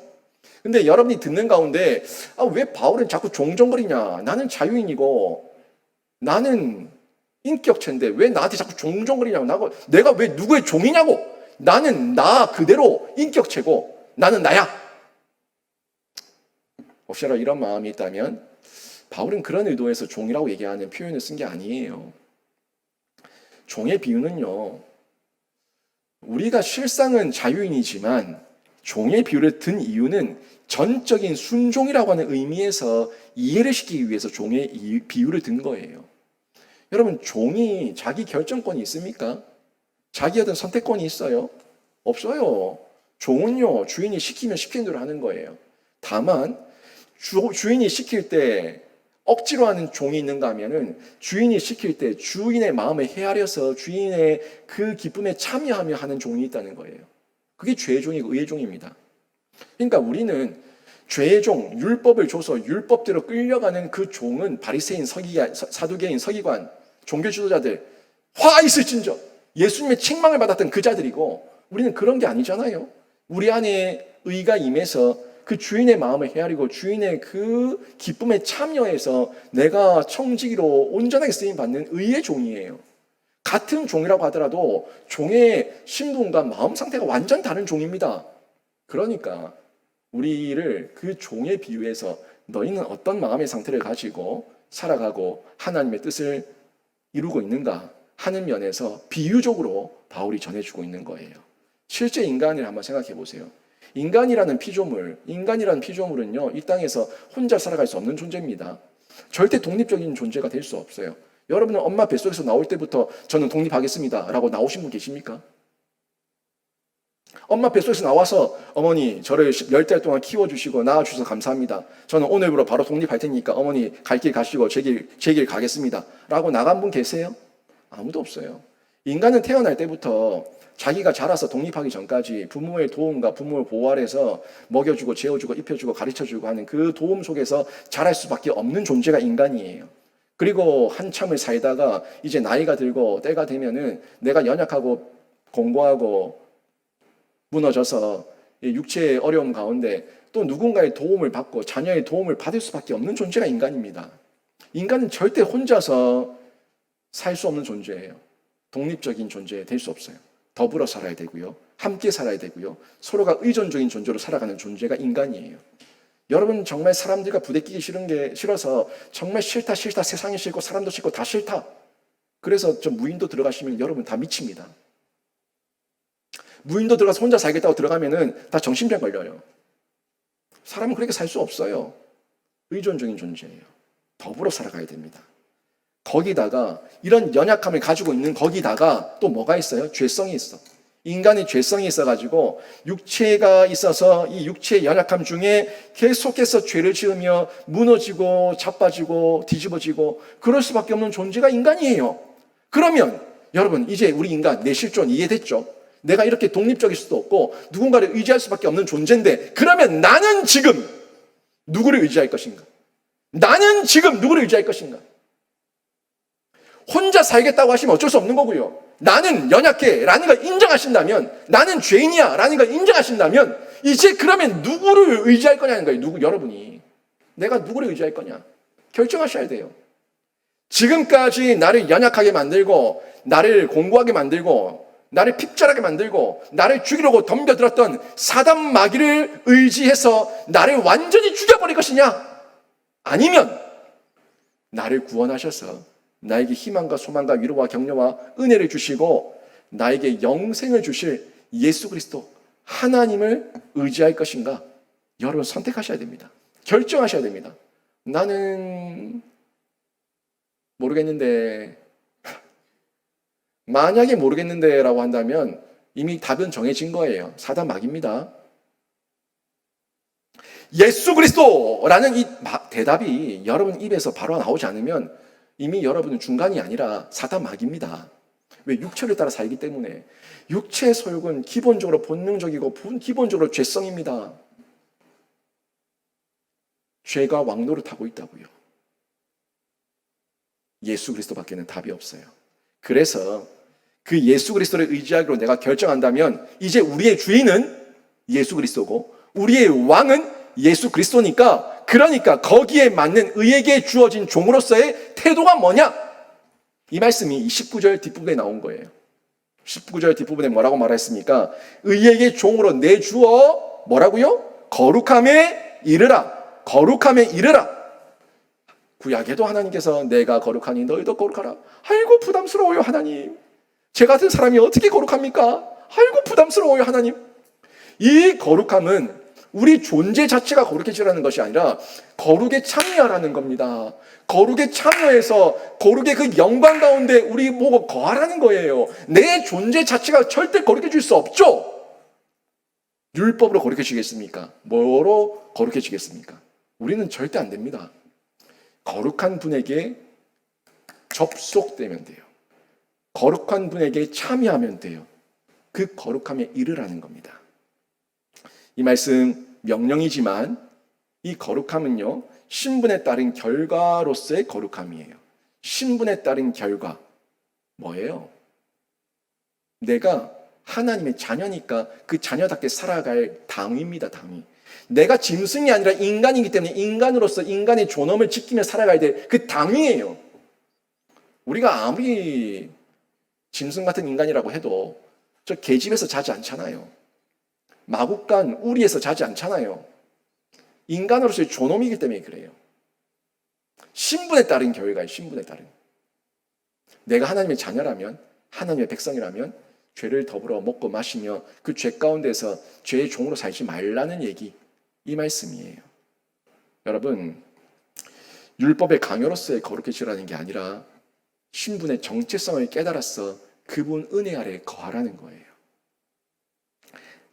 근데 여러분이 듣는 가운데 왜 바울은 자꾸 종종거리냐? 나는 자유인이고 나는 인격체인데 왜 나한테 자꾸 종종거리냐고. 내가 왜 누구의 종이냐고. 나는 나 그대로 인격체고 나는 나야. 혹시나 이런 마음이 있다면 바울은 그런 의도에서 종이라고 얘기하는 표현을 쓴 게 아니에요. 종의 비유는요, 우리가 실상은 자유인이지만 종의 비유를 든 이유는 전적인 순종이라고 하는 의미에서 이해를 시키기 위해서 종의 비유를 든 거예요. 여러분, 종이 자기 결정권이 있습니까? 자기 어떤 선택권이 있어요? 없어요. 종은요, 주인이 시키면 시키는 대로 하는 거예요. 다만 주인이 시킬 때 억지로 하는 종이 있는가 하면은 주인이 시킬 때 주인의 마음을 헤아려서 주인의 그 기쁨에 참여하며 하는 종이 있다는 거예요. 그게 죄의 종이고 의의 종입니다. 그러니까 우리는 죄의 종, 율법을 줘서 율법대로 끌려가는 그 종은 바리새인, 사두개인, 서기관, 종교 지도자들, 화 있을진저 예수님의 책망을 받았던 그 자들이고 우리는 그런 게 아니잖아요. 우리 안에 의가 임해서 그 주인의 마음을 헤아리고 주인의 그 기쁨에 참여해서 내가 청지기로 온전하게 쓰임받는 의의 종이에요. 같은 종이라고 하더라도 종의 신분과 마음 상태가 완전 다른 종입니다. 그러니까 우리를 그 종에 비유해서 너희는 어떤 마음의 상태를 가지고 살아가고 하나님의 뜻을 이루고 있는가 하는 면에서 비유적으로 바울이 전해주고 있는 거예요. 실제 인간을 한번 생각해 보세요. 인간이라는 피조물은요, 이 땅에서 혼자 살아갈 수 없는 존재입니다. 절대 독립적인 존재가 될 수 없어요. 여러분은 엄마 뱃속에서 나올 때부터 저는 독립하겠습니다 라고 나오신 분 계십니까? 엄마 뱃속에서 나와서 어머니 저를 10달 동안 키워주시고 낳아주셔서 감사합니다. 저는 오늘부로 바로 독립할 테니까 어머니 갈 길 가시고 제 길 가겠습니다 라고 나간 분 계세요? 아무도 없어요. 인간은 태어날 때부터 자기가 자라서 독립하기 전까지 부모의 도움과 부모의 보호 아래서 먹여주고 재워주고 입혀주고 가르쳐주고 하는 그 도움 속에서 자랄 수밖에 없는 존재가 인간이에요. 그리고 한참을 살다가 이제 나이가 들고 때가 되면은 내가 연약하고 공고하고 무너져서 육체의 어려움 가운데 또 누군가의 도움을 받고 자녀의 도움을 받을 수밖에 없는 존재가 인간입니다. 인간은 절대 혼자서 살 수 없는 존재예요. 독립적인 존재 될 수 없어요. 더불어 살아야 되고요. 함께 살아야 되고요. 서로가 의존적인 존재로 살아가는 존재가 인간이에요. 여러분 정말 사람들과 부대끼기 싫어서 정말 싫다 세상이 싫고 사람도 싫고 다 싫다. 그래서 저 무인도 들어가시면 여러분 다 미칩니다. 무인도 들어가서 혼자 살겠다고 들어가면은 다 정신병 걸려요. 사람은 그렇게 살 수 없어요. 의존적인 존재예요. 더불어 살아가야 됩니다. 거기다가 이런 연약함을 가지고 있는 거기다가 또 뭐가 있어요? 죄성이 있어. 인간의 죄성이 있어가지고 육체가 있어서 이 육체의 연약함 중에 계속해서 죄를 지으며 무너지고 자빠지고 뒤집어지고 그럴 수밖에 없는 존재가 인간이에요. 그러면 여러분 이제 우리 인간 내 실존 이해됐죠? 내가 이렇게 독립적일 수도 없고 누군가를 의지할 수밖에 없는 존재인데 그러면 나는 지금 누구를 의지할 것인가? 나는 지금 누구를 의지할 것인가? 혼자 살겠다고 하시면 어쩔 수 없는 거고요. 나는 연약해 라는 걸 인정하신다면 나는 죄인이야 라는 걸 인정하신다면 이제 그러면 누구를 의지할 거냐는 거예요. 여러분이 내가 누구를 의지할 거냐 결정하셔야 돼요. 지금까지 나를 연약하게 만들고 나를 공고하게 만들고 나를 핍절하게 만들고 나를 죽이려고 덤벼들었던 사단 마귀를 의지해서 나를 완전히 죽여버릴 것이냐? 아니면 나를 구원하셔서 나에게 희망과 소망과 위로와 격려와 은혜를 주시고 나에게 영생을 주실 예수 그리스도 하나님을 의지할 것인가? 여러분 선택하셔야 됩니다. 결정하셔야 됩니다. 나는 모르겠는데 만약에 모르겠는데 라고 한다면 이미 답은 정해진 거예요. 사단 마귀입니다. 예수 그리스도라는 이 대답이 여러분 입에서 바로 나오지 않으면 이미 여러분은 중간이 아니라 사단 마귀입니다. 왜? 육체를 따라 살기 때문에. 육체의 소욕은 기본적으로 본능적이고 기본적으로 죄성입니다. 죄가 왕노릇하고 있다고요. 예수 그리스도밖에는 답이 없어요. 그래서 그 예수 그리스도를 의지하기로 내가 결정한다면 이제 우리의 주인은 예수 그리스도고 우리의 왕은 예수 그리스도니까 그러니까 거기에 맞는 의에게 주어진 종으로서의 태도가 뭐냐? 이 말씀이 19절 뒷부분에 나온 거예요. 19절 뒷부분에 뭐라고 말했습니까? 의에게 종으로 내주어 뭐라고요? 거룩함에 이르라. 거룩함에 이르라. 구약에도 하나님께서 내가 거룩하니 너희도 거룩하라. 아이고 부담스러워요 하나님. 제 같은 사람이 어떻게 거룩합니까? 아이고 부담스러워요 하나님. 이 거룩함은 우리 존재 자체가 거룩해지라는 것이 아니라 거룩에 참여하라는 겁니다. 거룩에 참여해서 거룩의 그 영광 가운데 우리 보고 거하라는 거예요. 내 존재 자체가 절대 거룩해질 수 없죠. 율법으로 거룩해지겠습니까? 뭐로 거룩해지겠습니까? 우리는 절대 안 됩니다. 거룩한 분에게 접속되면 돼요. 거룩한 분에게 참여하면 돼요. 그 거룩함에 이르라는 겁니다. 이 말씀 명령이지만 이 거룩함은요, 신분에 따른 결과로서의 거룩함이에요. 신분에 따른 결과. 뭐예요? 내가 하나님의 자녀니까 그 자녀답게 살아갈 당위입니다. 당위. 내가 짐승이 아니라 인간이기 때문에 인간으로서 인간의 존엄을 지키며 살아가야 될 그 당위예요. 우리가 아무리 짐승 같은 인간이라고 해도 저 계집에서 자지 않잖아요. 마국간 우리에서 자지 않잖아요. 인간으로서의 존엄이기 때문에 그래요. 신분에 따른 교회가 신분에 따른. 내가 하나님의 자녀라면, 하나님의 백성이라면 죄를 더불어 먹고 마시며 그 죄 가운데서 죄의 종으로 살지 말라는 얘기, 이 말씀이에요. 여러분, 율법의 강요로서의 거룩해지라는 게 아니라 신분의 정체성을 깨달아서 그분 은혜 아래 거하라는 거예요.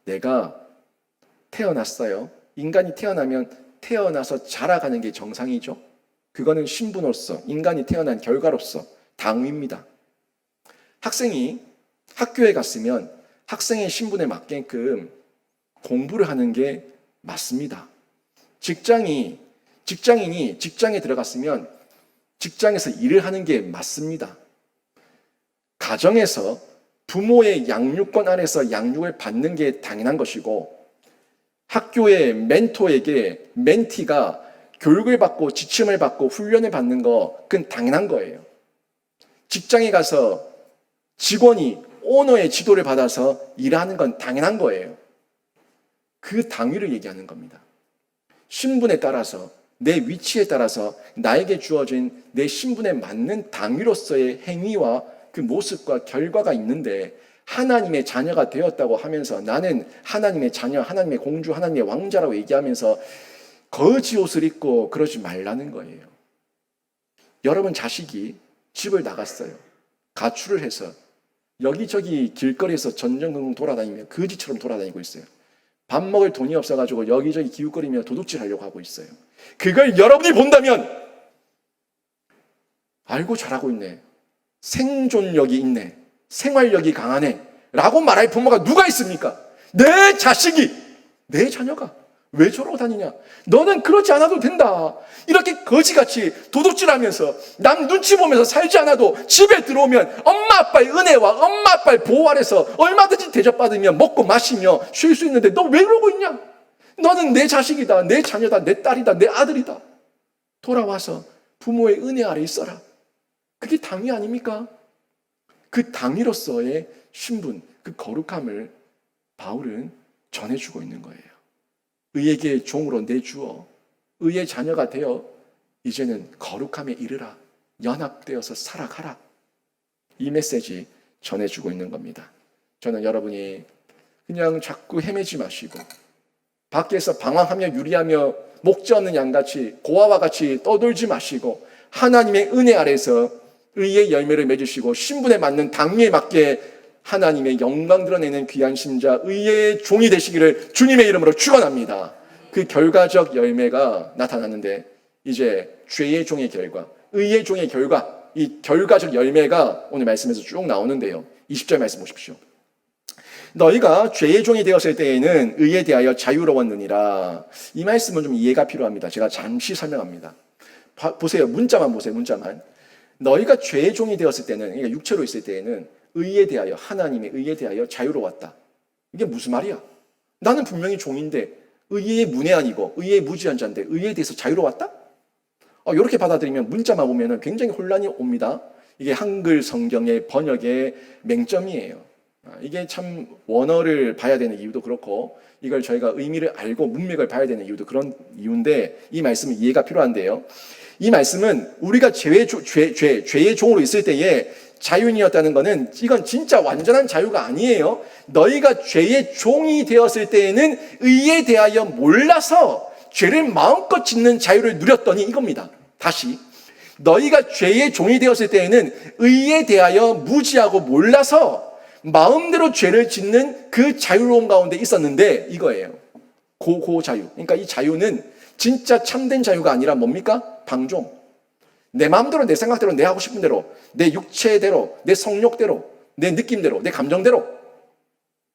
내가 태어났어요. 인간이 태어나면 태어나서 자라가는 게 정상이죠. 그거는 신분으로서, 인간이 태어난 결과로서 당위입니다. 학생이 학교에 갔으면 학생의 신분에 맞게끔 공부를 하는 게 맞습니다. 직장인이 직장에 들어갔으면 직장에서 일을 하는 게 맞습니다. 가정에서 부모의 양육권 아래서 양육을 받는 게 당연한 것이고, 학교의 멘토에게 멘티가 교육을 받고 지침을 받고 훈련을 받는 거, 그건 당연한 거예요. 직장에 가서 직원이 오너의 지도를 받아서 일하는 건 당연한 거예요. 그 당위를 얘기하는 겁니다. 신분에 따라서, 내 위치에 따라서 나에게 주어진 내 신분에 맞는 당위로서의 행위와 그 모습과 결과가 있는데, 하나님의 자녀가 되었다고 하면서 나는 하나님의 자녀, 하나님의 공주, 하나님의 왕자라고 얘기하면서 거지 옷을 입고 그러지 말라는 거예요. 여러분 자식이 집을 나갔어요. 가출을 해서 여기저기 길거리에서 전전긍긍 돌아다니며 거지처럼 돌아다니고 있어요. 밥 먹을 돈이 없어가지고 여기저기 기웃거리며 도둑질 하려고 하고 있어요. 그걸 여러분이 본다면 알고 잘하고 있네, 생존력이 있네, 생활력이 강하네 라고 말할 부모가 누가 있습니까? 내 자식이, 내 자녀가 왜 저러고 다니냐? 너는 그러지 않아도 된다. 이렇게 거지같이 도둑질하면서 남 눈치 보면서 살지 않아도 집에 들어오면 엄마 아빠의 은혜와 엄마 아빠의 보호 아래서 얼마든지 대접받으며 먹고 마시며 쉴 수 있는데 너 왜 그러고 있냐? 너는 내 자식이다, 내 자녀다, 내 딸이다, 내 아들이다. 돌아와서 부모의 은혜 아래 있어라. 그게 당위 아닙니까? 그 당위로서의 신분, 그 거룩함을 바울은 전해주고 있는 거예요. 의에게 종으로 내주어 의의 자녀가 되어 이제는 거룩함에 이르라, 연합되어서 살아가라. 이 메시지 전해주고 있는 겁니다. 저는 여러분이 그냥 자꾸 헤매지 마시고 밖에서 방황하며 유리하며 목지 없는 양같이 고아와 같이 떠돌지 마시고 하나님의 은혜 아래서 의의 열매를 맺으시고 신분에 맞는 당위에 맞게 하나님의 영광 드러내는 귀한 신자, 의의 종이 되시기를 주님의 이름으로 축원합니다. 그 결과적 열매가 나타나는데 이제 죄의 종의 결과, 의의 종의 결과, 이 결과적 열매가 오늘 말씀에서 쭉 나오는데요. 20절 말씀 보십시오. 너희가 죄의 종이 되었을 때에는 의에 대하여 자유로웠느니라. 이 말씀은 좀 이해가 필요합니다. 제가 잠시 설명합니다. 보세요. 문자만 보세요. 문자만. 너희가 죄의 종이 되었을 때는, 그러니까 육체로 있을 때에는 의에 대하여, 하나님의 의에 대하여 자유로웠다. 이게 무슨 말이야? 나는 분명히 종인데 의의 문외한이고 의의 무지한 자인데 의에 대해서 자유로웠다? 이렇게 받아들이면 문자만 보면 굉장히 혼란이 옵니다. 이게 한글 성경의 번역의 맹점이에요. 이게 참 원어를 봐야 되는 이유도 그렇고 이걸 저희가 의미를 알고 문맥을 봐야 되는 이유도 그런 이유인데 이 말씀은 이해가 필요한데요. 이 말씀은 우리가 죄의 종으로 있을 때에 자유인이었다는 것은 이건 진짜 완전한 자유가 아니에요. 너희가 죄의 종이 되었을 때에는 의에 대하여 몰라서 죄를 마음껏 짓는 자유를 누렸더니 이겁니다. 다시, 너희가 죄의 종이 되었을 때에는 의에 대하여 무지하고 몰라서 마음대로 죄를 짓는 그 자유로움 가운데 있었는데 이거예요. 자유. 그러니까 이 자유는 진짜 참된 자유가 아니라 뭡니까? 방종. 내 마음대로, 내 생각대로, 내 하고 싶은 대로, 내 육체대로, 내 성욕대로, 내 느낌대로, 내 감정대로,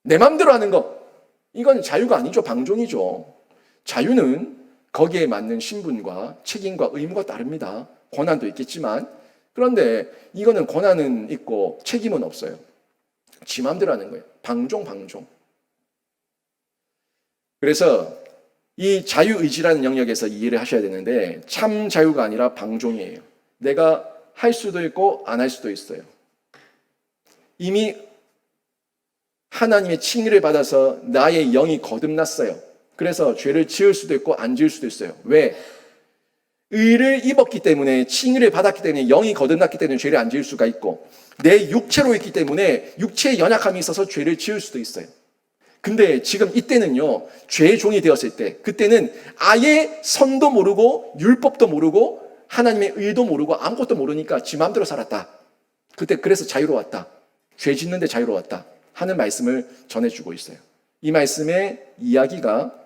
내 마음대로 하는 거. 이건 자유가 아니죠. 방종이죠. 자유는 거기에 맞는 신분과 책임과 의무가 따릅니다. 권한도 있겠지만, 그런데 이거는 권한은 있고 책임은 없어요. 지 맘대로 하는 거예요. 방종. 그래서 이 자유의지라는 영역에서 이해를 하셔야 되는데 참 자유가 아니라 방종이에요. 내가 할 수도 있고 안 할 수도 있어요. 이미 하나님의 칭의를 받아서 나의 영이 거듭났어요. 그래서 죄를 지을 수도 있고 안 지을 수도 있어요. 왜? 의를 입었기 때문에, 칭의를 받았기 때문에, 영이 거듭났기 때문에 죄를 안 지을 수가 있고, 내 육체로 있기 때문에 육체의 연약함이 있어서 죄를 지을 수도 있어요. 근데 지금 이때는요, 죄의 종이 되었을 때, 그때는 아예 선도 모르고 율법도 모르고 하나님의 의도 모르고 아무것도 모르니까 지 마음대로 살았다. 그때 그래서 자유로웠다. 죄 짓는데 자유로웠다 하는 말씀을 전해주고 있어요. 이 말씀의 이야기가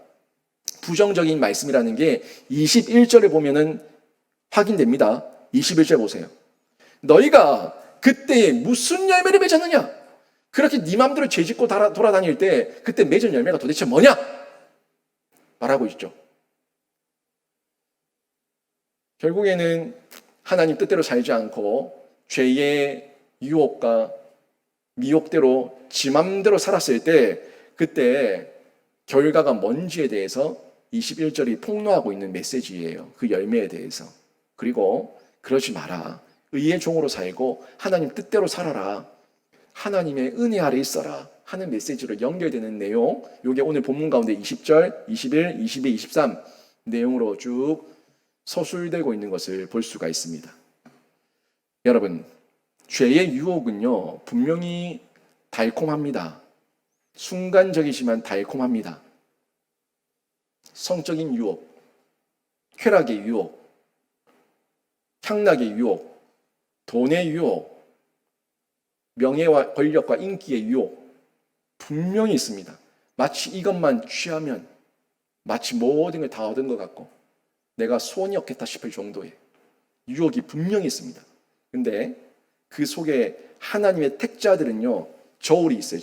부정적인 말씀이라는 게 21절에 보면은 확인됩니다. 21절 보세요. 너희가 그때 무슨 열매를 맺었느냐? 그렇게 네 맘대로 죄짓고 돌아다닐 때 그때 맺은 열매가 도대체 뭐냐? 말하고 있죠. 결국에는 하나님 뜻대로 살지 않고 죄의 유혹과 미혹대로 지 맘대로 살았을 때 그때 결과가 뭔지에 대해서 21절이 폭로하고 있는 메시지예요. 그 열매에 대해서. 그리고 그러지 마라. 의의 종으로 살고 하나님 뜻대로 살아라. 하나님의 은혜 아래 있어라 하는 메시지로 연결되는 내용, 이게 오늘 본문 가운데 20절, 21, 22, 23 내용으로 쭉 서술되고 있는 것을 볼 수가 있습니다. 여러분, 죄의 유혹은요, 분명히 달콤합니다. 순간적이지만 달콤합니다. 성적인 유혹, 쾌락의 유혹, 향락의 유혹, 돈의 유혹, 명예와 권력과 인기의 유혹 분명히 있습니다. 마치 이것만 취하면 마치 모든 걸 다 얻은 것 같고 내가 소원이 없겠다 싶을 정도의 유혹이 분명히 있습니다. 근데 그 속에 하나님의 택자들은요, 저울이 있어요.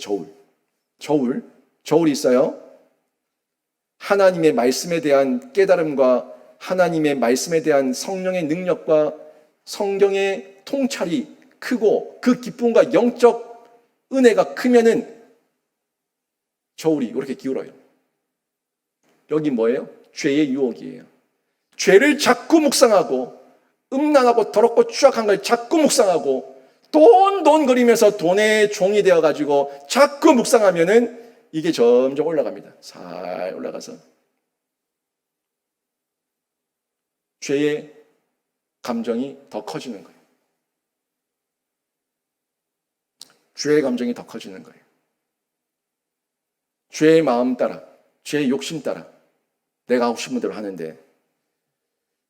저울이 있어요. 하나님의 말씀에 대한 깨달음과 하나님의 말씀에 대한 성령의 능력과 성경의 통찰이 크고 그 기쁨과 영적 은혜가 크면은 저울이 이렇게 기울어요. 여기 뭐예요? 죄의 유혹이에요. 죄를 자꾸 묵상하고 음란하고 더럽고 추악한 걸 자꾸 묵상하고 돈 거리면서 돈의 종이 되어가지고 자꾸 묵상하면은 이게 점점 올라갑니다. 살 올라가서 죄의 감정이 더 커지는 거예요. 죄의 감정이 더 커지는 거예요. 죄의 마음 따라, 죄의 욕심 따라 내가 하고 싶은 대로 하는데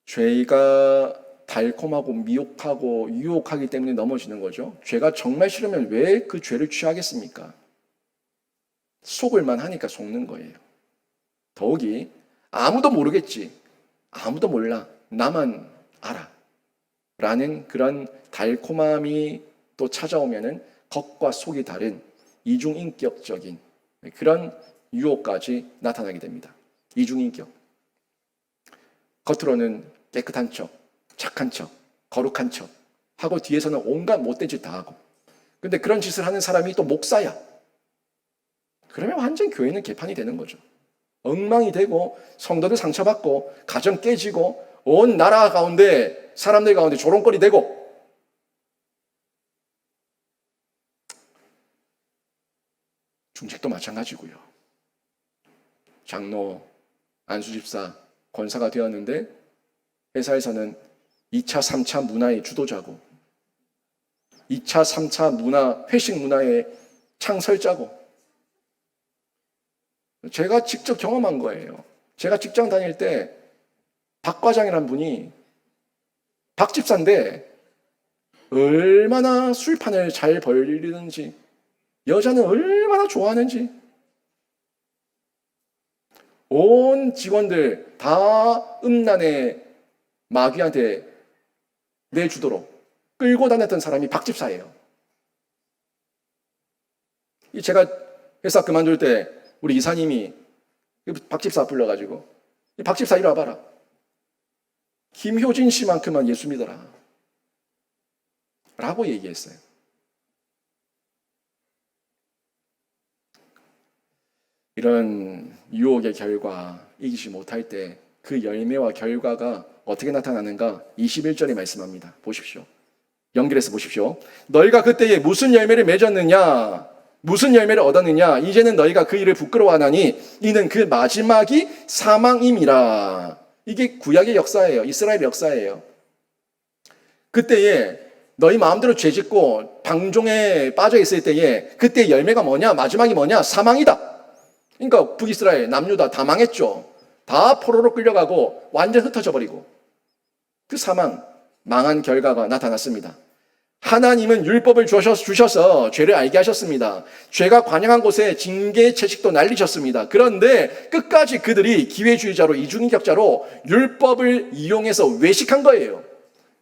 죄가 달콤하고 미혹하고 유혹하기 때문에 넘어지는 거죠. 죄가 정말 싫으면 왜 그 죄를 취하겠습니까? 속을만 하니까 속는 거예요. 더욱이 아무도 모르겠지. 아무도 몰라. 나만 알아. 라는 그런 달콤함이 또 찾아오면은 겉과 속이 다른 이중인격적인 그런 유혹까지 나타나게 됩니다. 이중인격. 겉으로는 깨끗한 척, 착한 척, 거룩한 척 하고 뒤에서는 온갖 못된 짓 다 하고. 근데 그런 짓을 하는 사람이 또 목사야. 그러면 완전 교회는 개판이 되는 거죠. 엉망이 되고 성도들 상처받고 가정 깨지고 온 나라 가운데 사람들 가운데 조롱거리 되고. 중직도 마찬가지고요. 장로, 안수집사, 권사가 되었는데 회사에서는 2차, 3차 문화의 주도자고 2차, 3차 문화, 회식 문화의 창설자고. 제가 직접 경험한 거예요. 제가 직장 다닐 때 박 과장이라는 분이 박 집사인데 얼마나 술판을 잘 벌리는지, 여자는 얼마나 좋아하는지, 온 직원들 다 음란의 마귀한테 내주도록 끌고 다녔던 사람이 박 집사예요. 제가 회사 그만둘 때 우리 이사님이 박 집사 불러가지고 박 집사 이리 와봐라. 김효진 씨만큼만 예수 믿어라. 라고 얘기했어요. 이런 유혹의 결과 이기지 못할 때 그 열매와 결과가 어떻게 나타나는가 21절에 말씀합니다. 보십시오. 연결해서 보십시오. 너희가 그때에 무슨 열매를 맺었느냐, 무슨 열매를 얻었느냐, 이제는 너희가 그 일을 부끄러워하나니 이는 그 마지막이 사망임이라. 이게 구약의 역사예요. 이스라엘의 역사예요. 그때에 너희 마음대로 죄짓고 방종에 빠져 있을 때에 그때 열매가 뭐냐, 마지막이 뭐냐, 사망이다. 그러니까 북이스라엘, 남유다 다 망했죠. 다 포로로 끌려가고 완전 흩어져 버리고 그 사망, 망한 결과가 나타났습니다. 하나님은 율법을 주셔서 죄를 알게 하셨습니다. 죄가 관영한 곳에 징계의 채식도 날리셨습니다. 그런데 끝까지 그들이 기회주의자로 이중인격자로 율법을 이용해서 외식한 거예요.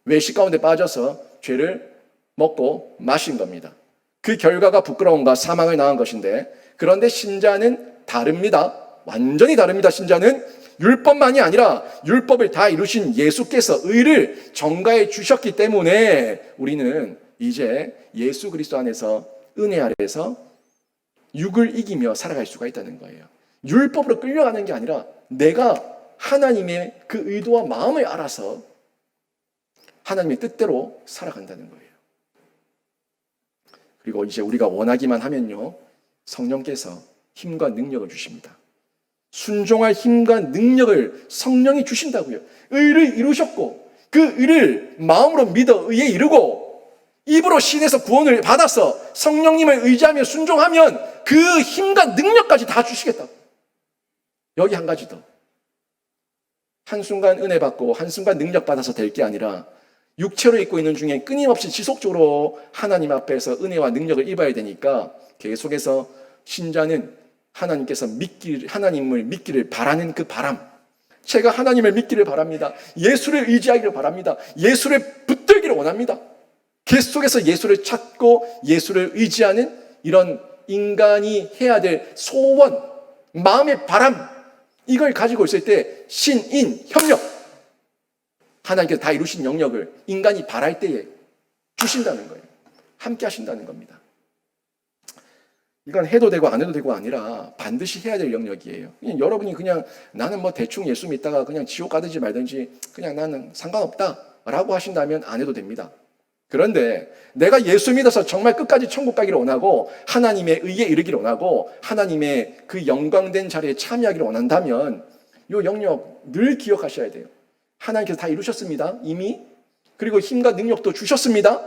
외식 가운데 빠져서 죄를 먹고 마신 겁니다. 그 결과가 부끄러움과 사망을 낳은 것인데, 그런데 신자는 다릅니다. 완전히 다릅니다. 신자는 율법만이 아니라 율법을 다 이루신 예수께서 의를 전가해 주셨기 때문에 우리는 이제 예수 그리스도 안에서, 은혜 아래에서 육을 이기며 살아갈 수가 있다는 거예요. 율법으로 끌려가는 게 아니라 내가 하나님의 그 의도와 마음을 알아서 하나님의 뜻대로 살아간다는 거예요. 그리고 이제 우리가 원하기만 하면요, 성령께서 힘과 능력을 주십니다. 순종할 힘과 능력을 성령이 주신다고요. 의를 이루셨고 그 의를 마음으로 믿어 의에 이루고 입으로 신에서 구원을 받아서 성령님을 의지하며 순종하면 그 힘과 능력까지 다 주시겠다고. 여기 한 가지 더. 한순간 은혜 받고 한순간 능력 받아서 될 게 아니라 육체로 입고 있는 중에 끊임없이 지속적으로 하나님 앞에서 은혜와 능력을 입어야 되니까 계속해서 신자는 하나님을 믿기를 바라는 그 바람. 제가 하나님을 믿기를 바랍니다. 예수를 의지하기를 바랍니다. 예수를 붙들기를 원합니다. 계속해서 예수를 찾고 예수를 의지하는 이런 인간이 해야 될 소원, 마음의 바람, 이걸 가지고 있을 때 신인 협력, 하나님께서 다 이루신 영역을 인간이 바랄 때에 주신다는 거예요. 함께 하신다는 겁니다. 이건 해도 되고 안 해도 되고 아니라 반드시 해야 될 영역이에요. 그냥 여러분이 그냥 나는 뭐 대충 예수 믿다가 그냥 지옥 가든지 말든지 그냥 나는 상관없다라고 하신다면 안 해도 됩니다. 그런데 내가 예수 믿어서 정말 끝까지 천국 가기를 원하고 하나님의 의에 이르기를 원하고 하나님의 그 영광된 자리에 참여하기를 원한다면 이 영역 늘 기억하셔야 돼요. 하나님께서 다 이루셨습니다. 이미. 그리고 힘과 능력도 주셨습니다.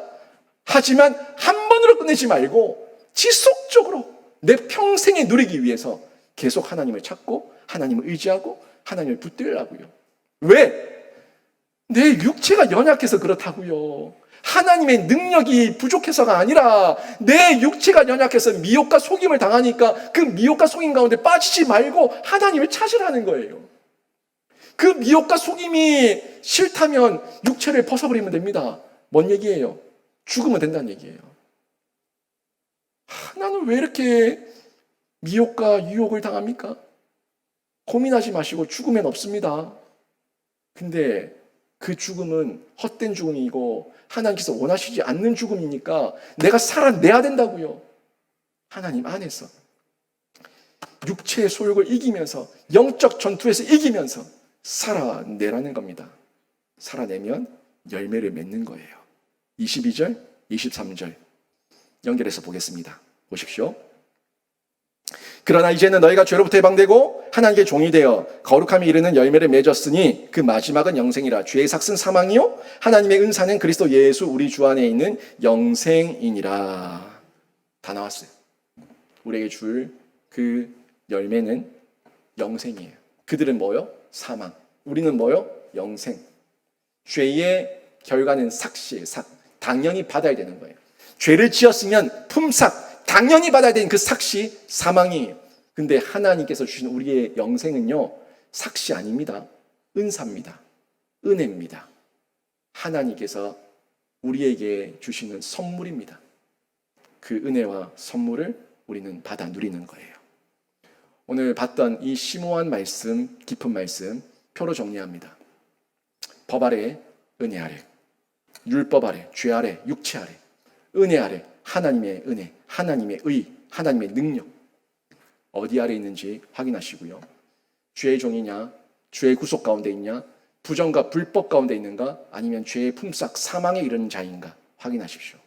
하지만 한 번으로 끝내지 말고 지속적으로 내 평생에 누리기 위해서 계속 하나님을 찾고 하나님을 의지하고 하나님을 붙들라고요. 왜? 내 육체가 연약해서 그렇다고요. 하나님의 능력이 부족해서가 아니라 내 육체가 연약해서 미혹과 속임을 당하니까 그 미혹과 속임 가운데 빠지지 말고 하나님을 찾으라는 거예요. 그 미혹과 속임이 싫다면 육체를 벗어버리면 됩니다. 뭔 얘기예요? 죽으면 된다는 얘기예요. 나는 왜 이렇게 미혹과 유혹을 당합니까? 고민하지 마시고 죽으면 없습니다. 근데 그 죽음은 헛된 죽음이고 하나님께서 원하시지 않는 죽음이니까 내가 살아내야 된다고요. 하나님 안에서 육체의 소욕을 이기면서 영적 전투에서 이기면서 살아내라는 겁니다. 살아내면 열매를 맺는 거예요. 22절, 23절 연결해서 보겠습니다. 보십시오. 그러나 이제는 너희가 죄로부터 해방되고 하나님께 종이 되어 거룩함에 이르는 열매를 맺었으니 그 마지막은 영생이라. 죄의 삭은 사망이요 하나님의 은사는 그리스도 예수 우리 주 안에 있는 영생이니라. 다 나왔어요. 우리에게 줄 그 열매는 영생이에요. 그들은 뭐요? 사망. 우리는 뭐요? 영생. 죄의 결과는 삭시예요. 삭. 당연히 받아야 되는 거예요. 죄를 지었으면 품삭, 당연히 받아야 되는 그 삭시, 사망이에요. 근데 하나님께서 주신 우리의 영생은요, 삭시 아닙니다. 은사입니다. 은혜입니다. 하나님께서 우리에게 주시는 선물입니다. 그 은혜와 선물을 우리는 받아 누리는 거예요. 오늘 봤던 이 심오한 말씀, 깊은 말씀, 표로 정리합니다. 법 아래, 은혜 아래, 율법 아래, 죄 아래, 육체 아래, 은혜 아래, 하나님의 은혜, 하나님의 의, 하나님의 능력. 어디 아래 있는지 확인하시고요. 죄의 종이냐, 죄의 구속 가운데 있냐, 부정과 불법 가운데 있는가, 아니면 죄의 품삯 사망에 이르는 자인가 확인하십시오.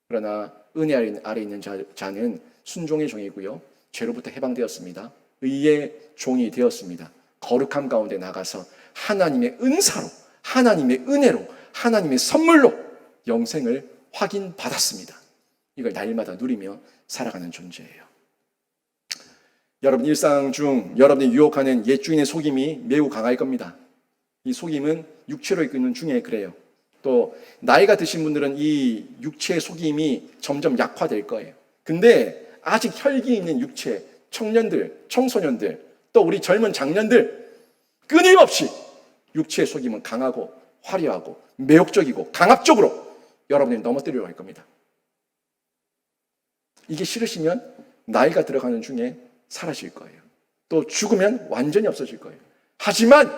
그러나 은혜 아래 있는 자는 순종의 종이고요. 죄로부터 해방되었습니다. 의의 종이 되었습니다. 거룩함 가운데 나가서 하나님의 은사로, 하나님의 은혜로, 하나님의 선물로 영생을 확인받았습니다. 이걸 날마다 누리며 살아가는 존재예요. 여러분 일상 중 여러분이 유혹하는 옛 주인의 속임이 매우 강할 겁니다. 이 속임은 육체로 이끄는 중에 그래요. 또 나이가 드신 분들은 이 육체의 속임이 점점 약화될 거예요. 근데 아직 혈기 있는 육체, 청년들, 청소년들, 또 우리 젊은 장년들 끊임없이 육체의 속임은 강하고 화려하고 매혹적이고 강압적으로 여러분을 넘어뜨리려고 할 겁니다. 이게 싫으시면 나이가 들어가는 중에 사라질 거예요. 또 죽으면 완전히 없어질 거예요. 하지만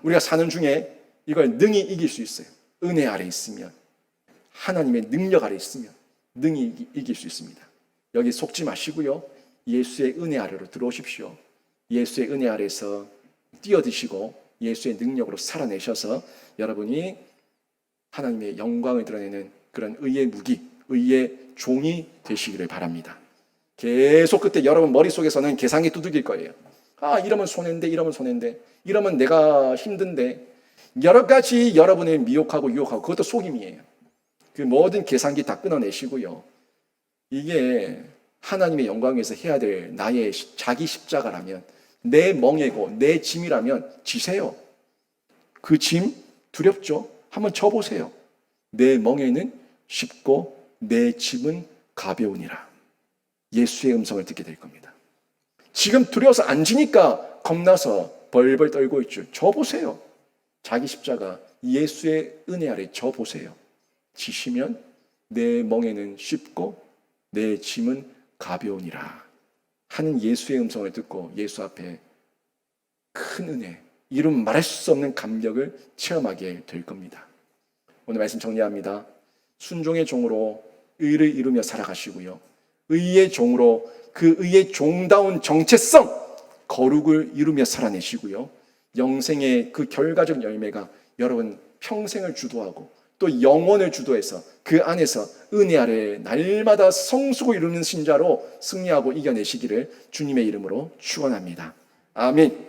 우리가 사는 중에 이걸 능히 이길 수 있어요. 은혜 아래 있으면, 하나님의 능력 아래 있으면 능히 이길 수 있습니다. 여기 속지 마시고요. 예수의 은혜 아래로 들어오십시오. 예수의 은혜 아래에서 뛰어드시고 예수의 능력으로 살아내셔서 여러분이 하나님의 영광을 드러내는 그런 의의 무기, 의의 종이 되시기를 바랍니다. 계속 그때 여러분 머릿속에서는 계산이 두들길 거예요. 아, 이러면 손해인데, 이러면 손해인데, 이러면 내가 힘든데, 여러 가지 여러분을 미혹하고 유혹하고 그것도 속임이에요. 그 모든 계산기 다 끊어내시고요. 이게 하나님의 영광 위해서 해야 될 나의 자기 십자가라면, 내 멍에고 내 짐이라면 지세요. 그 짐 두렵죠? 한번 져보세요. 내 멍에는 쉽고 내 짐은 가벼우니라. 예수의 음성을 듣게 될 겁니다. 지금 두려워서 안 지니까 겁나서 벌벌 떨고 있죠. 져보세요. 자기 십자가 예수의 은혜 아래 져보세요. 지시면 내 멍에는 쉽고 내 짐은 가벼우니라 하는 예수의 음성을 듣고 예수 앞에 큰 은혜, 이름 말할 수 없는 감격을 체험하게 될 겁니다. 오늘 말씀 정리합니다. 순종의 종으로 의를 이루며 살아가시고요. 의의 종으로 그 의의 종다운 정체성, 거룩을 이루며 살아내시고요. 영생의 그 결과적 열매가 여러분 평생을 주도하고 또 영원을 주도해서 그 안에서 은혜 아래 날마다 성숙을 이루는 신자로 승리하고 이겨내시기를 주님의 이름으로 축원합니다. 아멘.